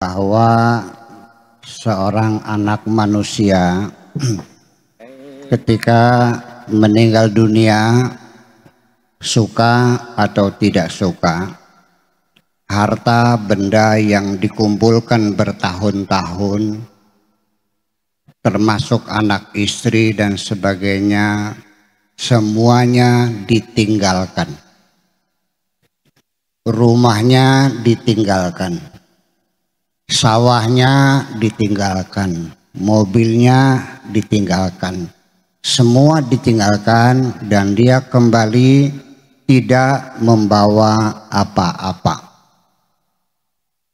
bahwa seorang anak manusia ketika meninggal dunia, suka atau tidak suka, harta benda yang dikumpulkan bertahun-tahun, termasuk anak istri dan sebagainya, semuanya ditinggalkan. Rumahnya ditinggalkan, sawahnya ditinggalkan, mobilnya ditinggalkan, semua ditinggalkan, dan dia kembali tidak membawa apa-apa,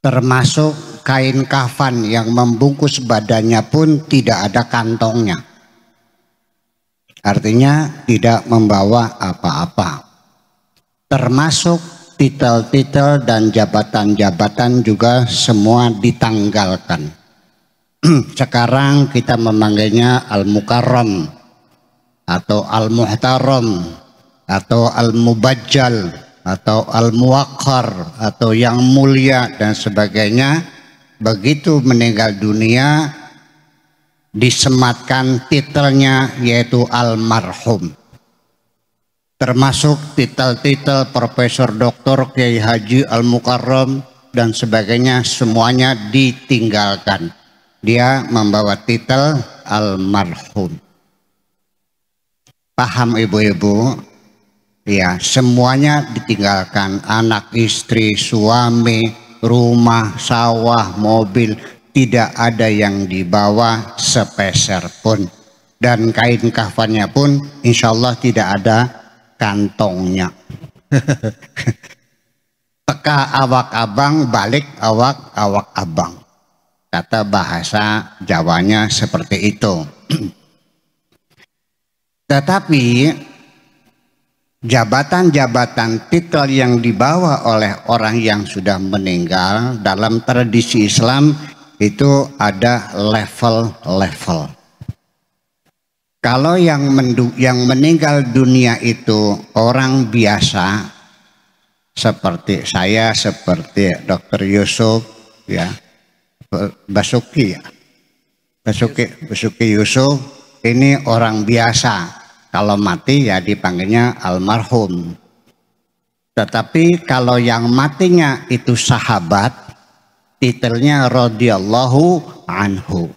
termasuk kain kafan yang membungkus badannya pun tidak ada kantongnya, artinya tidak membawa apa-apa, termasuk titel-titel dan jabatan-jabatan juga semua ditanggalkan. Sekarang kita memanggilnya Al-Mukarram atau Al-Muhtaram atau Al-Mubajjal atau Al-Muwaqqar atau yang mulia dan sebagainya. Begitu meninggal dunia disematkan titelnya yaitu Almarhum, termasuk titel-titel Profesor Doktor Kiai Haji Al-Mukarram dan sebagainya, semuanya ditinggalkan. Dia membawa titel Almarhum. Paham ibu-ibu? Ya, semuanya ditinggalkan. Anak, istri, suami, rumah, sawah, mobil, tidak ada yang dibawa sepeser pun. Dan kain kafannya pun insya Allah tidak ada kantongnya. Teka awak abang, balik awak abang, kata bahasa Jawanya seperti itu. Tetapi jabatan-jabatan titel yang dibawa oleh orang yang sudah meninggal dalam tradisi Islam itu ada level-level. Kalau yang meninggal dunia itu orang biasa seperti saya, seperti Dr. Yusuf, ya, Basuki Yusuf, ini orang biasa. Kalau mati ya dipanggilnya almarhum. Tetapi kalau yang matinya itu sahabat, titelnya radhiyallahu anhu.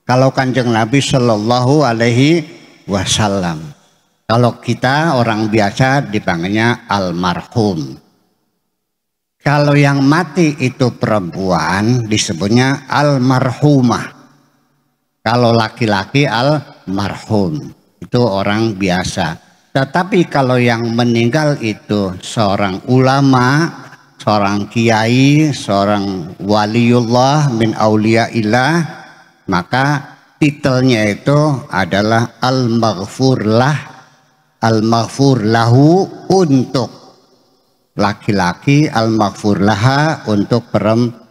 Kalau Kanjeng Nabi Shallallahu Alaihi Wasallam, kalau kita orang biasa dipanggilnya almarhum. Kalau yang mati itu perempuan disebutnya almarhumah. Kalau laki-laki almarhum, itu orang biasa. Tetapi kalau yang meninggal itu seorang ulama, seorang kiai, seorang waliullah min auliyaillah, maka titelnya itu adalah al-maghfur lahu untuk laki-laki, al-maghfur laha untuk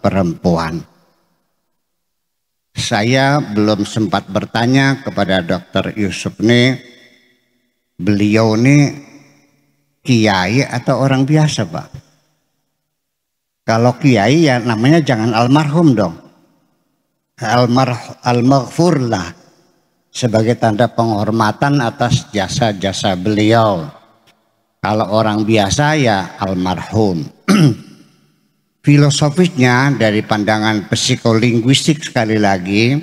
perempuan. Saya belum sempat bertanya kepada Dr. Yusuf nih, beliau nih kiai atau orang biasa, Pak? Kalau kiai ya namanya jangan almarhum dong. Al-maghfur lah, sebagai tanda penghormatan atas jasa-jasa beliau. Kalau orang biasa ya almarhum. Filosofisnya dari pandangan psikolinguistik sekali lagi,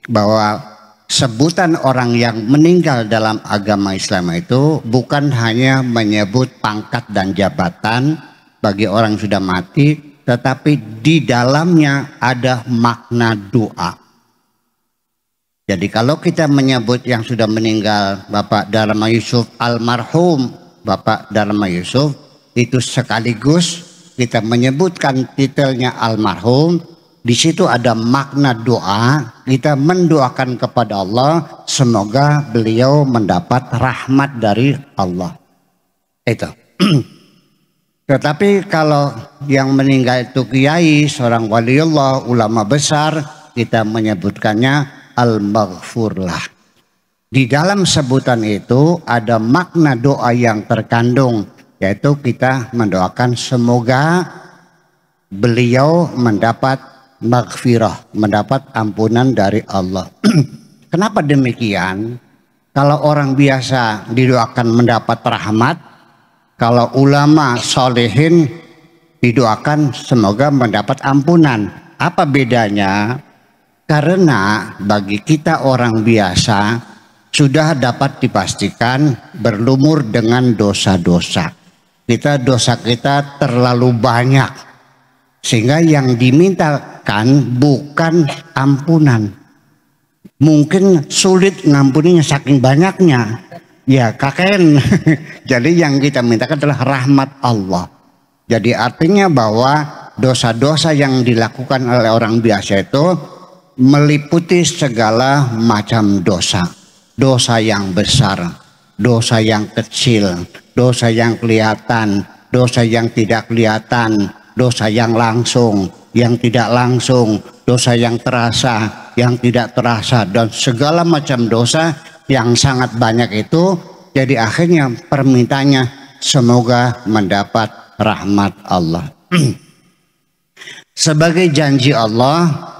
bahwa sebutan orang yang meninggal dalam agama Islam itu bukan hanya menyebut pangkat dan jabatan bagi orang yang sudah mati, tetapi di dalamnya ada makna doa. Jadi kalau kita menyebut yang sudah meninggal Bapak Dharma Yusuf almarhum Bapak Dharma Yusuf, itu sekaligus kita menyebutkan titelnya almarhum. Di situ ada makna doa. Kita mendoakan kepada Allah semoga beliau mendapat rahmat dari Allah. Itu. Tetapi kalau yang meninggal itu kiai, seorang waliullah, ulama besar, kita menyebutkannya al-maghfurlah. Di dalam sebutan itu ada makna doa yang terkandung, yaitu kita mendoakan semoga beliau mendapat maghfirah, mendapat ampunan dari Allah. Kenapa demikian? Kalau orang biasa didoakan mendapat rahmat, kalau ulama solehin didoakan semoga mendapat ampunan. Apa bedanya? Karena bagi kita orang biasa sudah dapat dipastikan berlumur dengan dosa-dosa. Dosa kita terlalu banyak, sehingga yang dimintakan bukan ampunan. Mungkin sulit ngampuninya saking banyaknya. Ya kakek. Jadi yang kita mintakan adalah rahmat Allah. Jadi artinya bahwa dosa-dosa yang dilakukan oleh orang biasa itu meliputi segala macam dosa. Dosa yang besar, dosa yang kecil, dosa yang kelihatan, dosa yang tidak kelihatan, dosa yang langsung, yang tidak langsung, dosa yang terasa, yang tidak terasa, dan segala macam dosa yang sangat banyak itu. Jadi akhirnya permintaannya semoga mendapat rahmat Allah. Sebagai janji Allah,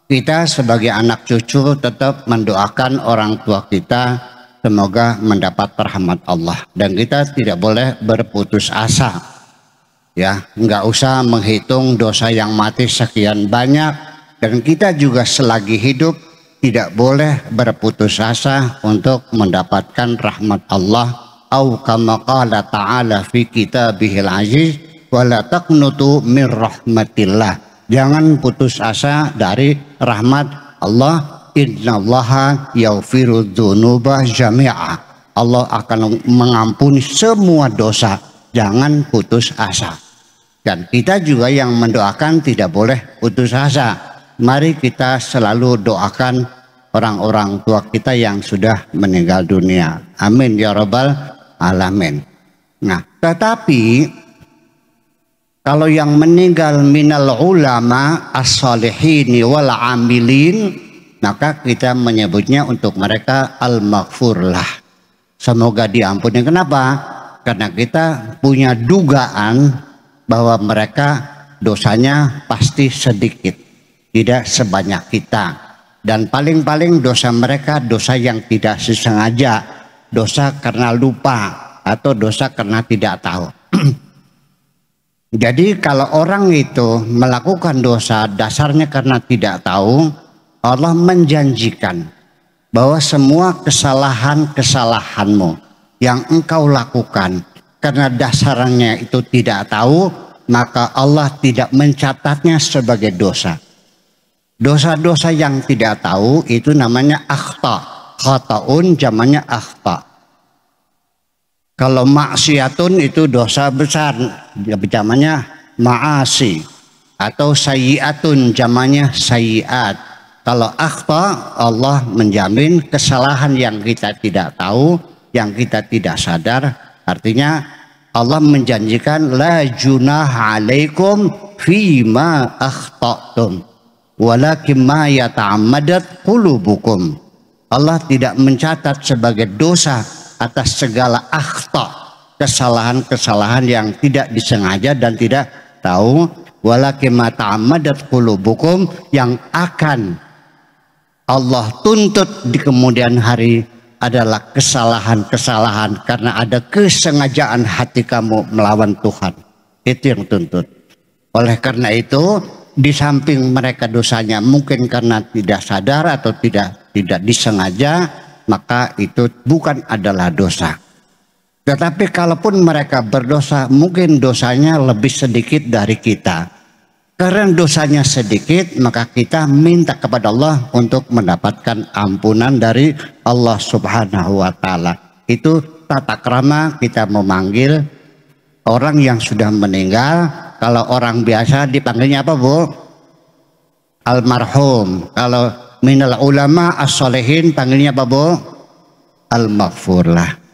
kita sebagai anak cucu tetap mendoakan orang tua kita semoga mendapat rahmat Allah, dan kita tidak boleh berputus asa. Ya, nggak usah menghitung dosa yang mati sekian banyak. Dan kita juga selagi hidup tidak boleh berputus asa untuk mendapatkan rahmat Allah. Au kama qala ta'ala fi kitabihil aziz wa la taqnutu min rahmatillah. Jangan putus asa dari rahmat Allah. Innallaha yaghfiru dzunuba jami'a. Allah akan mengampuni semua dosa. Jangan putus asa. Dan kita juga yang mendoakan tidak boleh putus asa. Mari kita selalu doakan orang-orang tua kita yang sudah meninggal dunia. Amin ya rabbal alamin. Nah, tetapi kalau yang meninggal minal ulama as-salihin wal amilin, maka kita menyebutnya untuk mereka al-maghfurlah. Semoga diampuni. Kenapa? Karena kita punya dugaan bahwa mereka dosanya pasti sedikit, tidak sebanyak kita. Dan paling-paling dosa mereka dosa yang tidak disengaja, dosa karena lupa, atau dosa karena tidak tahu. Jadi kalau orang itu melakukan dosa dasarnya karena tidak tahu, Allah menjanjikan bahwa semua kesalahan-kesalahanmu yang engkau lakukan karena dasarnya itu tidak tahu, maka Allah tidak mencatatnya sebagai dosa. Dosa-dosa yang tidak tahu itu namanya akhta. Khata'un jamannya akhta. Kalau maksiatun itu dosa besar, jamannya ma'asi. Atau sayyiatun jamannya sayyiat. Kalau akhta, Allah menjamin kesalahan yang kita tidak tahu, yang kita tidak sadar. Artinya Allah menjanjikan la junah alaikum fima akhta'tum walakin ma yata'ammadat qulubukum. Allah tidak mencatat sebagai dosa atas segala akhta, kesalahan-kesalahan yang tidak disengaja dan tidak tahu, walakin ma ta'ammadat qulubukum, yang akan Allah tuntut di kemudian hari adalah kesalahan-kesalahan karena ada kesengajaan hati kamu melawan Tuhan. Itu yang tuntut. Oleh karena itu, di samping mereka dosanya mungkin karena tidak sadar atau tidak disengaja, maka itu bukan adalah dosa. Tetapi kalaupun mereka berdosa, mungkin dosanya lebih sedikit dari kita. Karena dosanya sedikit, maka kita minta kepada Allah untuk mendapatkan ampunan dari Allah Subhanahu wa Ta'ala. Itu tata krama kita memanggil orang yang sudah meninggal. Kalau orang biasa dipanggilnya apa, Bu? Almarhum. Kalau minal ulama as-solehin panggilnya apa, Bu? Al-maghfurlah.